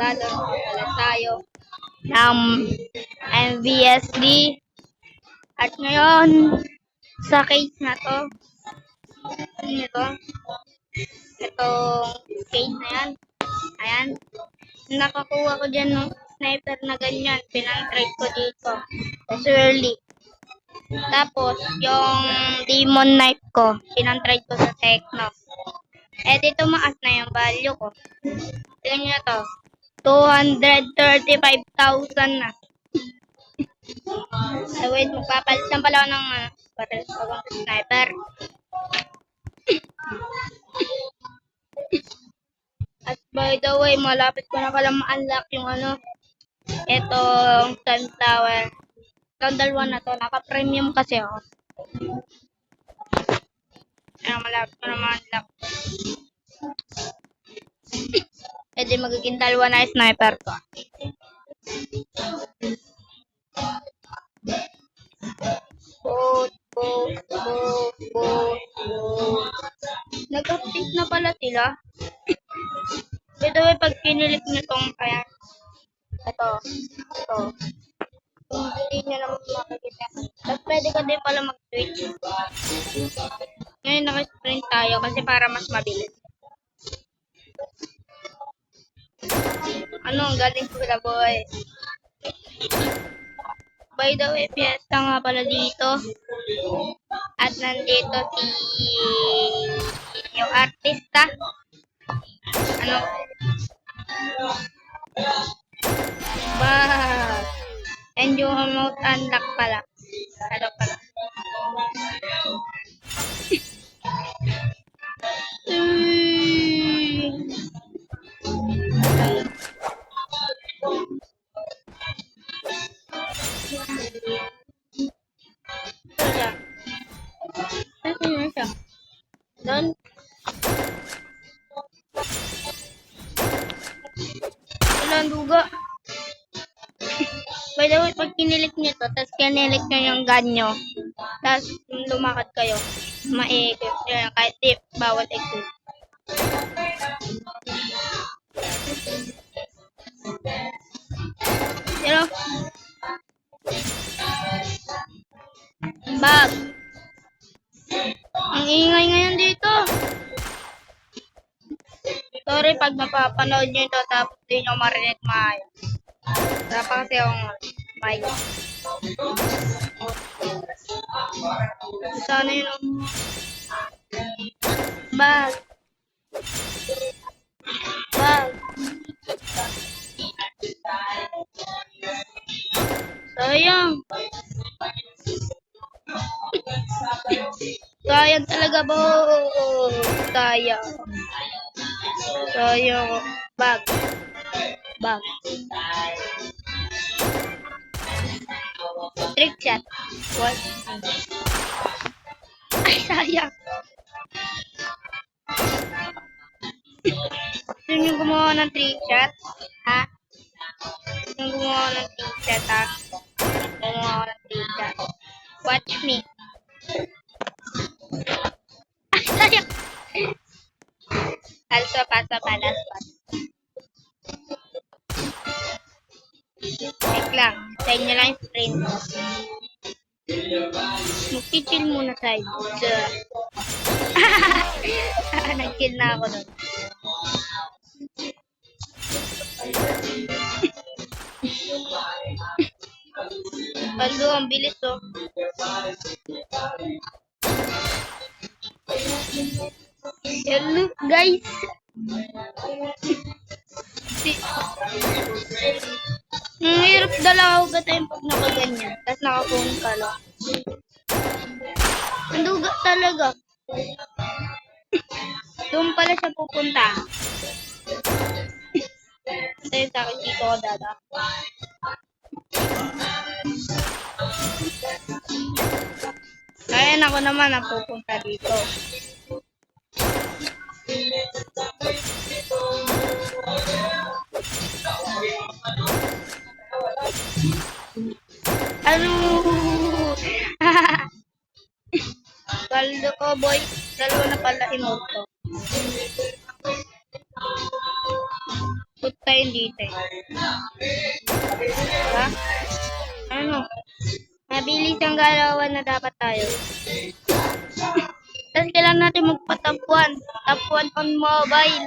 Ulit tayo ng MVSD. At ngayon, sa case na to, itong case na yan, ayan, nakakuha ko dyan ng sniper na ganyan, pinang-trade ko dito, early. Tapos, yung demon knife ko, pinang-trade ko sa Techno. Dito maas na yung value ko. Tingnan nyo to, 235,000 na. Wait, magpapalit lang pala ako ng bagong sniper. At by the way, malapit ko na pala ma-unlock yung itong sunflower. Itong dalawa na to, naka-premium kasi ako. Malapit ko na ma-unlock. Pwede magiging dalawa na sniper ko. Nag-update na pala sila. By the way, pag kinilik nyo tong ayan, ito, hindi nyo naman makikita. Tapos pwede ka din pala mag-switch. Ngayon naka-sprint tayo kasi para mas mabilis. Ang galing ko sila, boy. By the way, fiesta nga pala dito. At nandito yung artista. And yung remote unlock pala. Doon. Walang duga. By the way, pag kinilik nyo to, tapos kinilik nyo yung gun nyo, tapos lumakad kayo, ma-equip nyo yan, kahit di, bawal equip. Bag. Ang ingay ngayon dito. Sorry pag napapanood nyo ito tapos di nyo marinig maayos. Wala pa kasi akong mic. Sana yun. Bag. Sayang. Sayang talaga, bo. Sayang. Bag. Trick shot. What? Ay, sayang. Sino yung gumawa ng trick shot? Ha? Yung gumawa ng trick shot, ha? Gumawa ng trick shot. Watch me. Ay, sayang. Also, pasa palas. Wait lang. Sa inyo lang yung sprint. Mag-chill muna tayo. Nag-kill na ako nun. Palo, ang bilis, oh. Hello, guys. Hirap dalaw ka tayo pag nakaganyan. Tapos nakaphone ka lang. Ang duga talaga. Doon pala siya pupunta. Dahil sa akin dito ko dada. Kaya ako naman ang pupunta dito. Paldo ko, boy. Dalawa na pala emote ko. Putayin dito eh. Diba? Ano? Mabilis ang galawan na dapat tayo. Tapos kailangan natin magpa-top 1. Top 1 on mobile.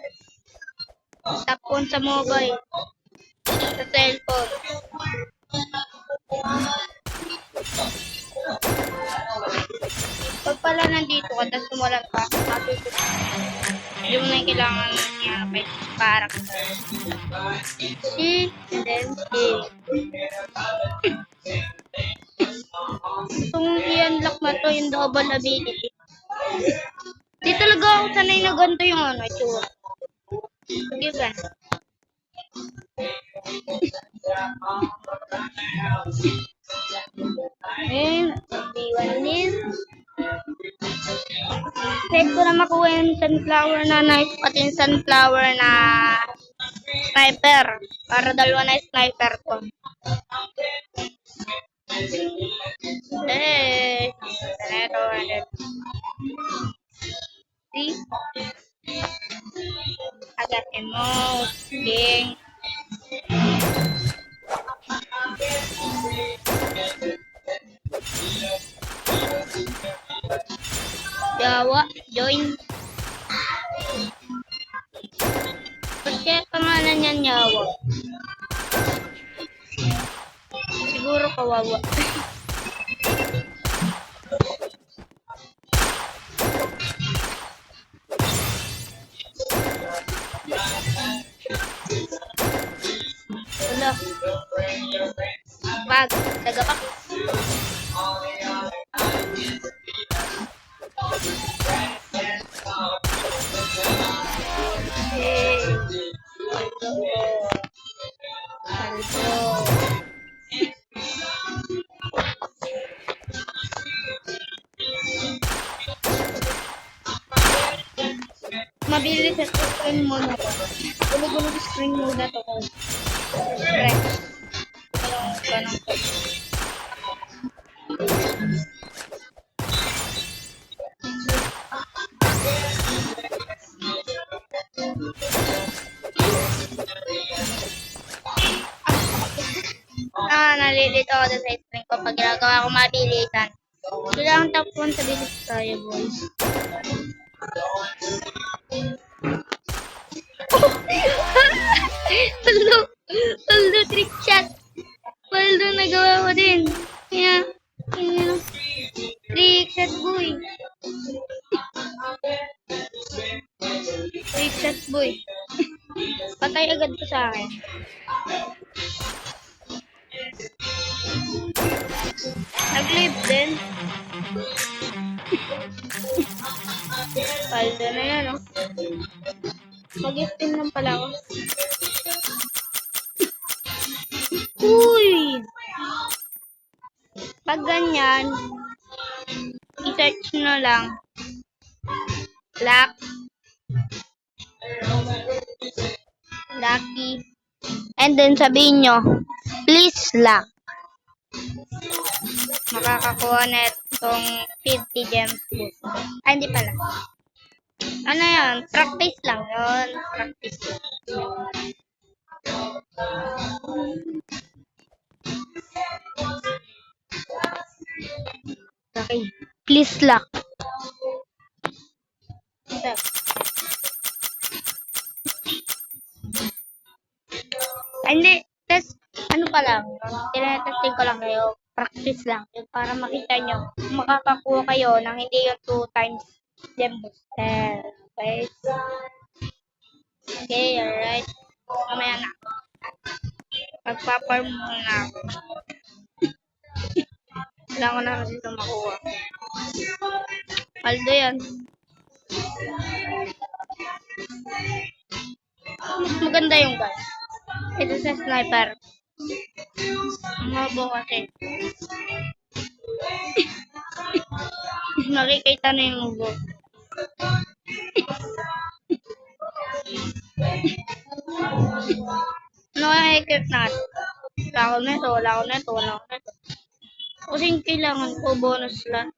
Top 1 sa mobile. Sa cellphone. Pag pala nandito ka, tapos tumulat ka, hindi mo na yung kailangan niya parang C, and then C. Itong i-unlock na to, yung double ability. Di talaga ako sanay na ganito yung ano, itsura. Given. Ayun, B1 din. Save ko na makuha yung sunflower na knife at yung sunflower na sniper. Para dalawa na sniper ko. Eh, ito, see? I got emote, king. Jawa, join. Kaya pangalan niyan Jawa. Siguro kawawa. Wala. Bag, tagapak. Mabilis sa screen mode na to. Gulog-gulog screen mode na to. Press. Ganun ko. Nalilito ako sa screen ko pag ginagawa ko mabilisan. Kailangan top 1 sa bilis tayo, boys. Paldo, trick shot. Paldo, nagawa ko din. Kaya, trick shot, boy. Trick shot, boy. Patay agad ko sa akin. Nag-live din. Paldo na yan, oh. Mag-spin lang pala ako. Uy! Pag ganyan, i-search nyo lang. Lucky. And then sabihin nyo, please luck. Makakakuha na itong 50 gems. Ay, hindi pala. Ano yan? Practice lang yun. Practice lang. Okay. Please luck. Hindi. Test. Ano pa lang. Tinetesting ko lang kayo. Practice lang. Yun, para makita nyo. Makakakuha kayo ng hindi yung 2 times gem booster. Okay. Okay, alright. Mamaya na. Magpa-farm muna ako. Kailangan ko na kasi ito makuha. Paldo yan. Mas maganda yung gun. Ito sa sniper. Mabo kasi. Nakikita na yung mabo. Ano kaya i-keep natin? Wala ko neto. Kasi kailangan ko bonus lang.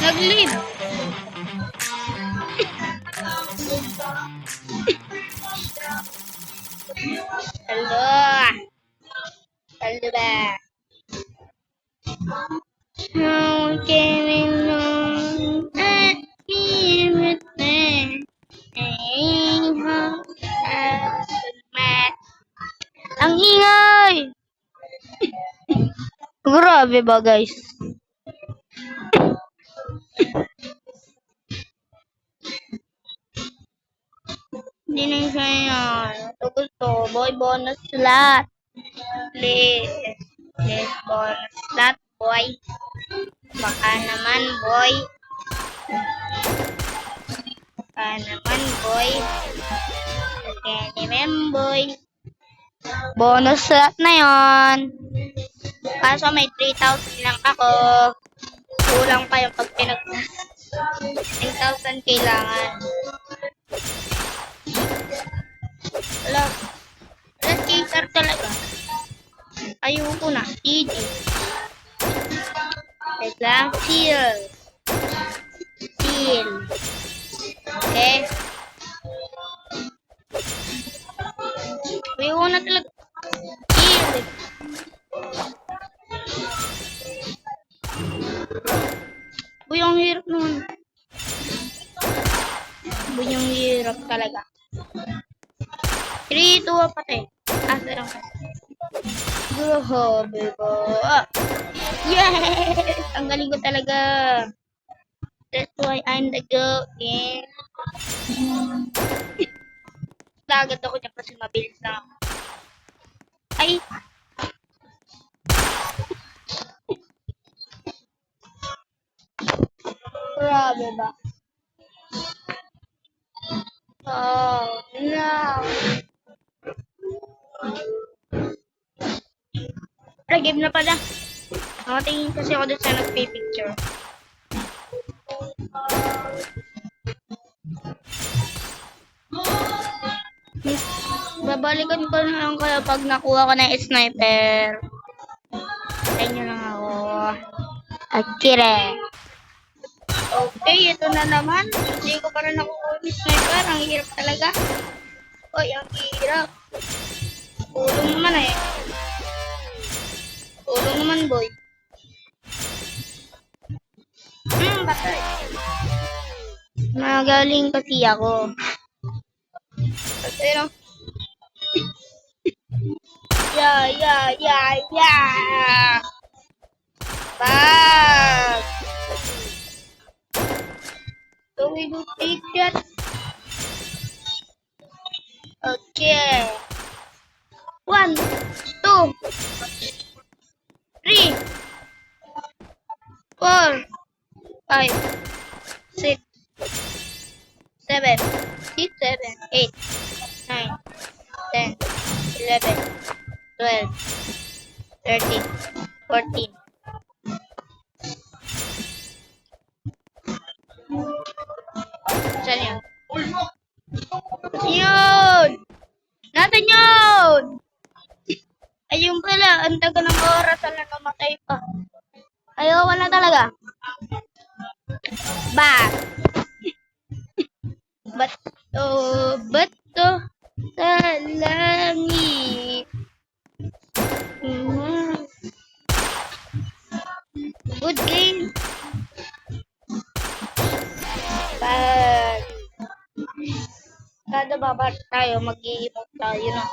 Nag-leave. Hello. Hello ba? How can I know that everything ain't how I met? Ang ingay! Grabe ba guys? Hindi na siya yan. Ito gusto. Boy, bonus slot. Please. Please, bonus slot, boy. Baka naman, boy. Baka naman, boy. Okay, naman, boy. Bonus slot na yon. Kaso may 3,000 lang ako. Kulang pa yung pag pinag-plus. 10,000 kailangan. Wala. Wala, chaser talaga. Ayoko na. GG. Wait lang. Seal. Seal. Okay. Ayoko na talaga. Seal. Uy, ang hirap naman. Uy, ang hirap talaga. 3, 2, patay. Asa lang kasi. Grabe ba? Yes! Ang galing ko talaga. That's why I'm the GOAT. Yeah. Agad ako dyan kasi mabilis lang ako. Ay! Grabe ba? Oh, no! Game na pala. Nakatingin kasi ako doon sa nagpipicture. Babalikan ko na lang kaya pag nakuha ko ng sniper. Tayo nyo lang ako. Akire. Okay, ito na naman. Hindi ko pa rin nakukuha ng sniper. Ang hirap talaga. Oy, ang hirap. Tulong naman eh. Tulong naman, boy. Bakit? Magaling kasi ako. Pero, yeah. Bag. So we do take that. Okay. 1, 2, 3, 4, 5, 6, 7, 8, 9, 10, 11, 12, 13, 14. Saan yun? Yun! Nasaan yun? Ayun pala, ang taga ng oras na namatay pa. Ayoko na talaga. Bato sa langit. Good game. Bag. Kada babat tayo, mag-i-emote tayo na.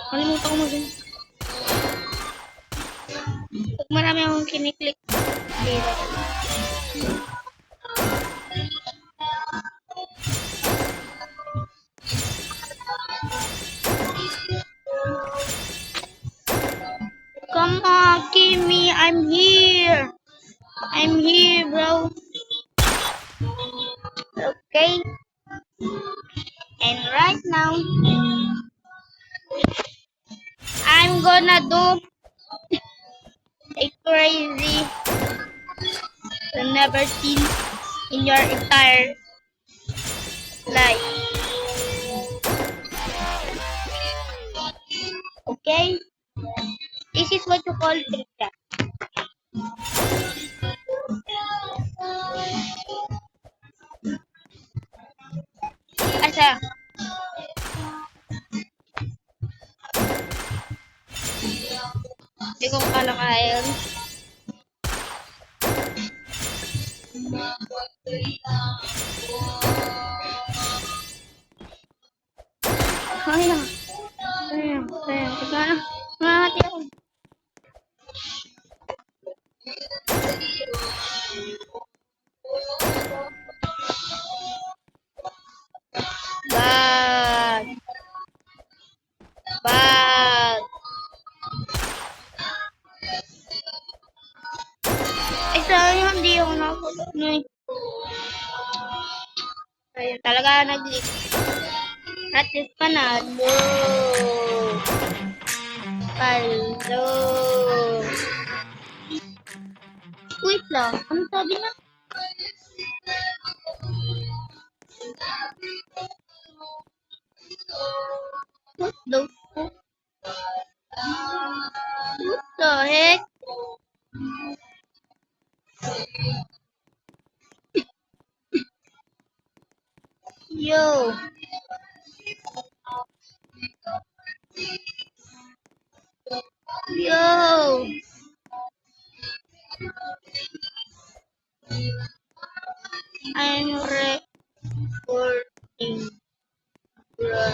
Kalimutan ko mag-in. Pag marami akong kiniklik dito. Come on, Kimmy, I'm here. I'm here, bro. Okay. And right now, I'm gonna do a crazy you never seen in your entire life. Okay? This is what you call trivia. Asa? Hindi ko kalakayan. Sayang. Sayang. Sayang. Ika na. Mahati ako. Bag. Bag. Ay, sayang. Hindi ako nakulog. Sayang talaga nag-leak. At least panalo. Paldo. Wait lang. Ano sabi niya? What the fuck? What the heck? Yo. Yo. I'm recording, bro.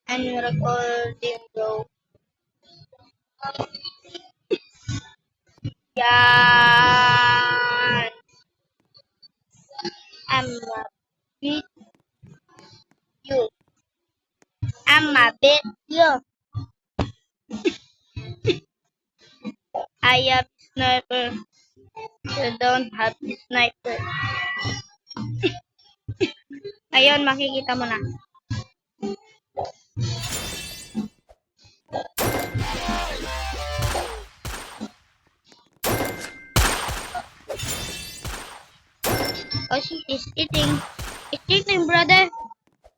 I'm recording, bro. Yan. I'ma beat you. I'ma beat you. I have sniper. You don't have sniper. Ngayon, makikita mo na. Oh, she is cheating. It's cheating, brother.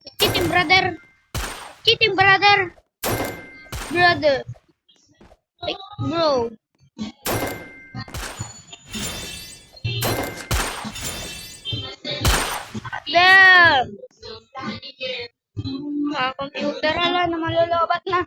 It's cheating, brother. It's cheating, brother. Brother. Like, bro. Damn. Mga computer, ala na malolobat na.